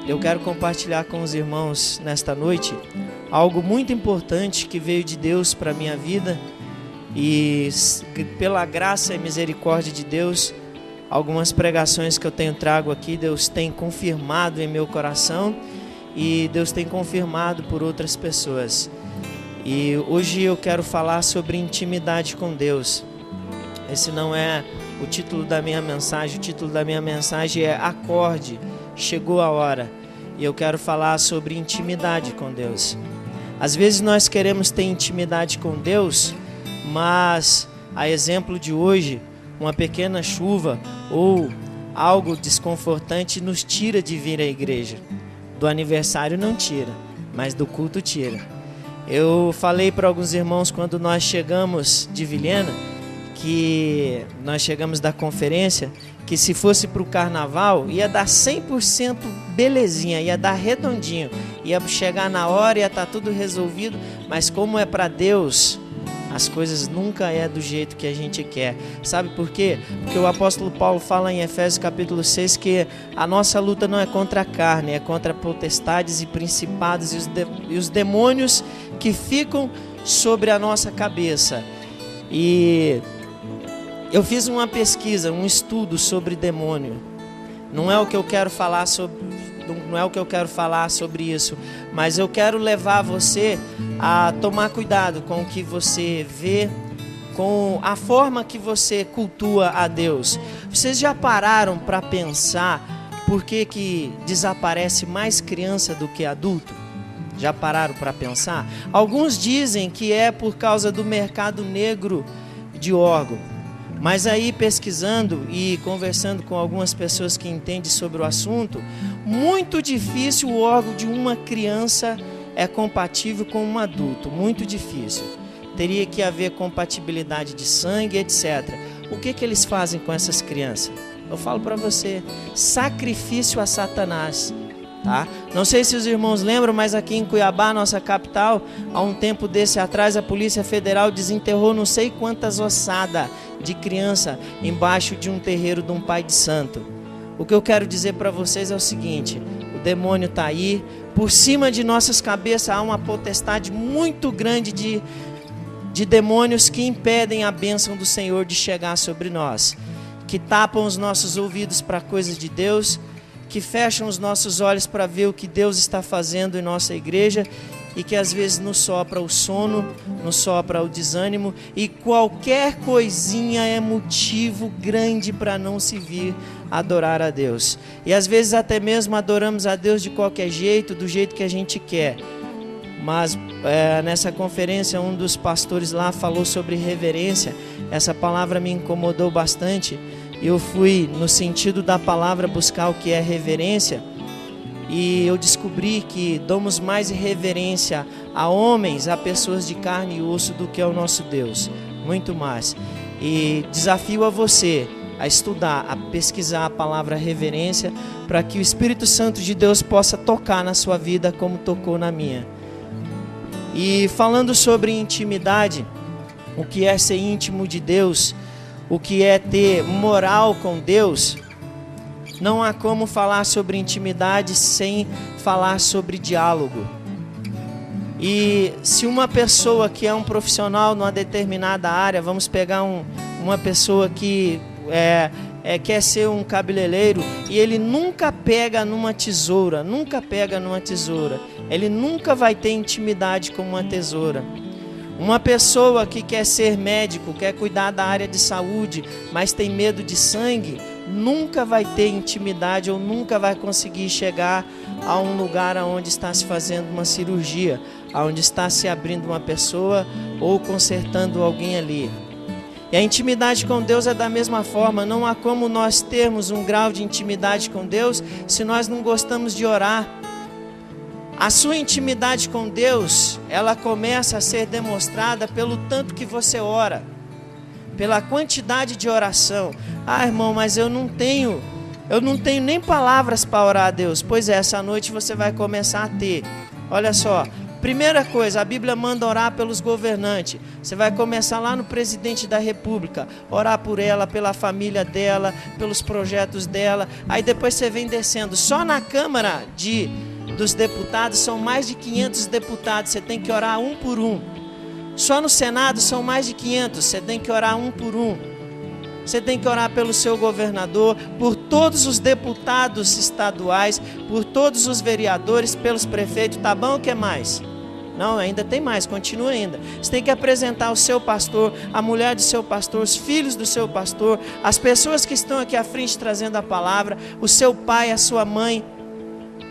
eu quero compartilhar com os irmãos nesta noite algo muito importante que veio de Deus para a minha vida e pela graça e misericórdia de Deus, algumas pregações que eu tenho trago aqui, Deus tem confirmado em meu coração e Deus tem confirmado por outras pessoas. E hoje eu quero falar sobre intimidade com Deus. Esse não é o título da minha mensagem. O título da minha mensagem é Acorde, Chegou a Hora. E eu quero falar sobre intimidade com Deus. Às vezes nós queremos ter intimidade com Deus, mas a exemplo de hoje, uma pequena chuva ou algo desconfortante nos tira de vir à igreja. Do aniversário não tira, mas do culto tira. Eu falei para alguns irmãos quando nós chegamos de Vilhena, que nós chegamos da conferência, que se fosse para o carnaval, ia dar 100% belezinha, ia dar redondinho, ia chegar na hora, ia estar tudo resolvido, mas como é para Deus, as coisas nunca é do jeito que a gente quer. Sabe por quê? Porque o apóstolo Paulo fala em Efésios capítulo 6 que a nossa luta não é contra a carne, é contra potestades e principados e os demônios que ficam sobre a nossa cabeça. E eu fiz uma pesquisa, um estudo sobre demônio. Não é o que eu quero falar sobre isso, mas eu quero levar você a tomar cuidado com o que você vê, com a forma que você cultua a Deus. Vocês já pararam para pensar por que desaparece mais criança do que adulto? Já pararam para pensar? Alguns dizem que é por causa do mercado negro de órgão. Mas aí pesquisando e conversando com algumas pessoas que entendem sobre o assunto, muito difícil o órgão de uma criança é compatível com um adulto, muito difícil. Teria que haver compatibilidade de sangue, etc. O que eles fazem com essas crianças? Eu falo para você, sacrifício a Satanás. Tá? Não sei se os irmãos lembram, mas aqui em Cuiabá, nossa capital, há um tempo desse atrás, a Polícia Federal desenterrou não sei quantas ossadas de criança embaixo de um terreiro de um pai de santo. O que eu quero dizer para vocês é o seguinte: o demônio está aí, por cima de nossas cabeças há uma potestade muito grande de demônios que impedem a bênção do Senhor de chegar sobre nós, que tapam os nossos ouvidos para coisas de Deus, que fecham os nossos olhos para ver o que Deus está fazendo em nossa igreja e que às vezes nos sopra o sono, nos sopra o desânimo e qualquer coisinha é motivo grande para não se vir adorar a Deus. E às vezes até mesmo adoramos a Deus de qualquer jeito, do jeito que a gente quer. Mas nessa conferência um dos pastores lá falou sobre reverência. Essa palavra me incomodou bastante. Eu fui no sentido da palavra buscar o que é reverência e eu descobri que damos mais reverência a homens, a pessoas de carne e osso do que ao nosso Deus, muito mais. E desafio a você a estudar, a pesquisar a palavra reverência para que o Espírito Santo de Deus possa tocar na sua vida como tocou na minha. E falando sobre intimidade, o que é ser íntimo de Deus, o que é ter moral com Deus, não há como falar sobre intimidade sem falar sobre diálogo. E se uma pessoa que é um profissional numa determinada área, vamos pegar uma pessoa que quer ser um cabeleireiro e ele nunca pega numa tesoura, ele nunca vai ter intimidade com uma tesoura. Uma pessoa que quer ser médico, quer cuidar da área de saúde, mas tem medo de sangue, nunca vai ter intimidade ou nunca vai conseguir chegar a um lugar onde está se fazendo uma cirurgia, onde está se abrindo uma pessoa ou consertando alguém ali. E a intimidade com Deus é da mesma forma. Não há como nós termos um grau de intimidade com Deus se nós não gostamos de orar. A sua intimidade com Deus, ela começa a ser demonstrada pelo tanto que você ora, pela quantidade de oração. Ah, irmão, mas eu não tenho nem palavras para orar a Deus. Pois é, essa noite você vai começar a ter. Olha só, Primeira coisa, a Bíblia manda orar pelos governantes. Você vai começar lá no presidente da República, orar por ela, pela família dela, pelos projetos dela. Aí depois você vem descendo. Só na Câmara dos Deputados são mais de 500 deputados. Você tem que orar um por um. Só no Senado são mais de 500. Você tem que orar um por um. Você tem que orar pelo seu governador, por todos os deputados estaduais, por todos os vereadores, pelos prefeitos. Tá bom? O que mais? Não, ainda tem mais, continua ainda. Você tem que apresentar o seu pastor, a mulher do seu pastor, os filhos do seu pastor, as pessoas que estão aqui à frente trazendo a palavra, o seu pai, a sua mãe.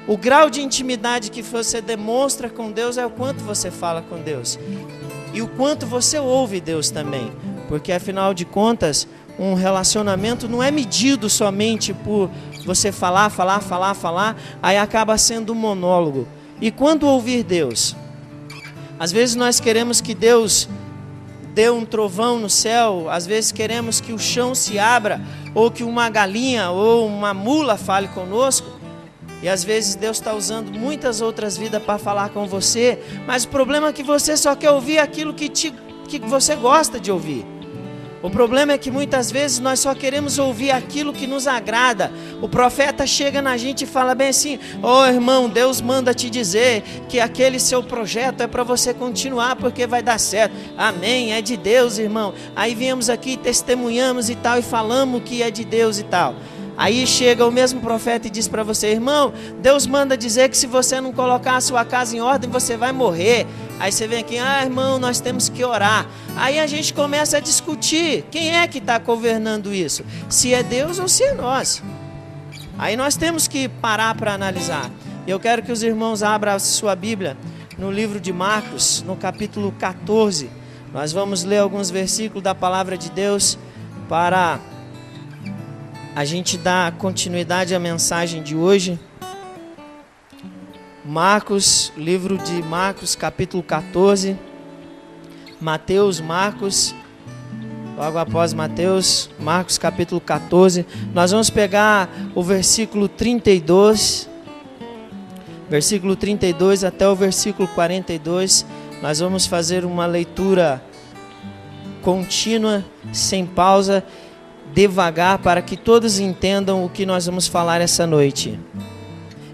O grau de intimidade que você demonstra com Deus é o quanto você fala com Deus. E o quanto você ouve Deus também. Porque afinal de contas, um relacionamento não é medido somente por você falar, aí acaba sendo um monólogo. E quando ouvir Deus? Às vezes nós queremos que Deus dê um trovão no céu, às vezes queremos que o chão se abra, ou que uma galinha ou uma mula fale conosco, e às vezes Deus está usando muitas outras vidas para falar com você, mas o problema é que você só quer ouvir aquilo que você gosta de ouvir. O problema é que muitas vezes nós só queremos ouvir aquilo que nos agrada. O profeta chega na gente e fala bem assim: ô irmão, Deus manda te dizer que aquele seu projeto é para você continuar porque vai dar certo. Amém, é de Deus, irmão. Aí viemos aqui, testemunhamos e tal, e falamos que é de Deus e tal. Aí chega o mesmo profeta e diz para você: irmão, Deus manda dizer que se você não colocar a sua casa em ordem, você vai morrer. Aí você vem aqui: irmão, nós temos que orar. Aí a gente começa a discutir quem é que está governando isso, se é Deus ou se é nós. Aí nós temos que parar para analisar. Eu quero que os irmãos abram a sua Bíblia no livro de Marcos, no capítulo 14. Nós vamos ler alguns versículos da palavra de Deus para a gente dar continuidade à mensagem de hoje. Marcos, livro de Marcos, capítulo 14. Mateus, Marcos, logo após Mateus, Marcos, capítulo 14. Nós vamos pegar o versículo 32, versículo 32 até o versículo 42. Nós vamos fazer uma leitura contínua, sem pausa, devagar, para que todos entendam o que nós vamos falar essa noite.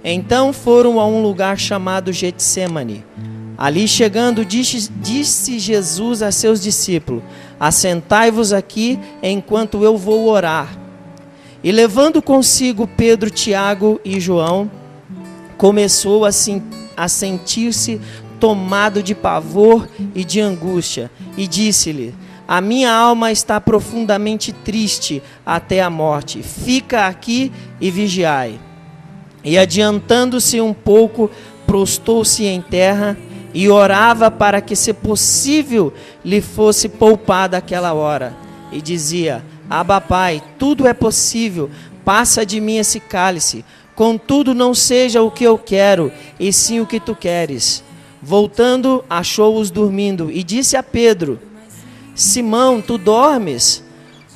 Então foram a um lugar chamado Getsêmani. Ali chegando, disse Jesus a seus discípulos: assentai-vos aqui enquanto eu vou orar. E levando consigo Pedro, Tiago e João, começou a sentir-se tomado de pavor e de angústia, e disse-lhe: a minha alma está profundamente triste até a morte. Fica aqui e vigiai. E adiantando-se um pouco, prostou-se em terra e orava para que, se possível, lhe fosse poupada aquela hora. E dizia: Abba, Pai, tudo é possível, passa de mim esse cálice. Contudo, não seja o que eu quero, e sim o que tu queres. Voltando, achou-os dormindo e disse a Pedro: Simão, tu dormes?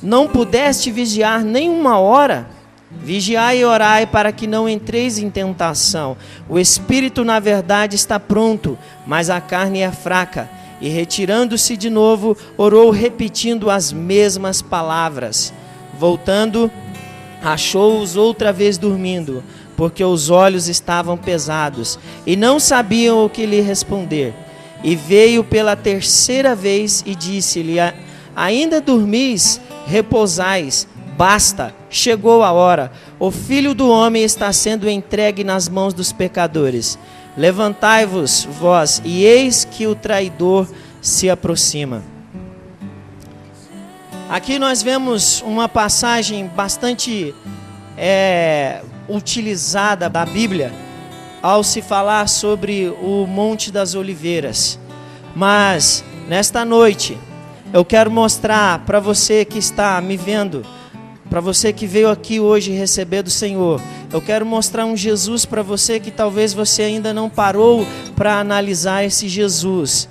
Não pudeste vigiar nem uma hora? Vigiai e orai para que não entreis em tentação. O espírito, na verdade, está pronto, mas a carne é fraca. E retirando-se de novo, orou repetindo as mesmas palavras. Voltando, achou-os outra vez dormindo, porque os olhos estavam pesados, e não sabiam o que lhe responder. E veio pela terceira vez e disse-lhe: ainda dormis? Repousais. Basta, chegou a hora. O Filho do Homem está sendo entregue nas mãos dos pecadores. Levantai-vos, vós, e eis que o traidor se aproxima. Aqui nós vemos uma passagem bastante utilizada da Bíblia ao se falar sobre o Monte das Oliveiras. Mas nesta noite eu quero mostrar para você que está me vendo, para você que veio aqui hoje receber do Senhor, eu quero mostrar um Jesus para você que talvez você ainda não parou para analisar esse Jesus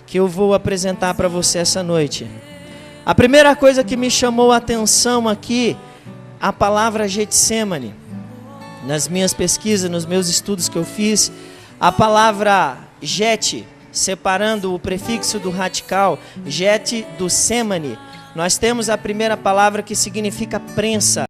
que eu vou apresentar para você essa noite. A primeira coisa que me chamou a atenção aqui, a palavra Getsêmani. Nas minhas pesquisas, nos meus estudos que eu fiz, a palavra jet, separando o prefixo do radical, jet do semane, nós temos a primeira palavra que significa prensa.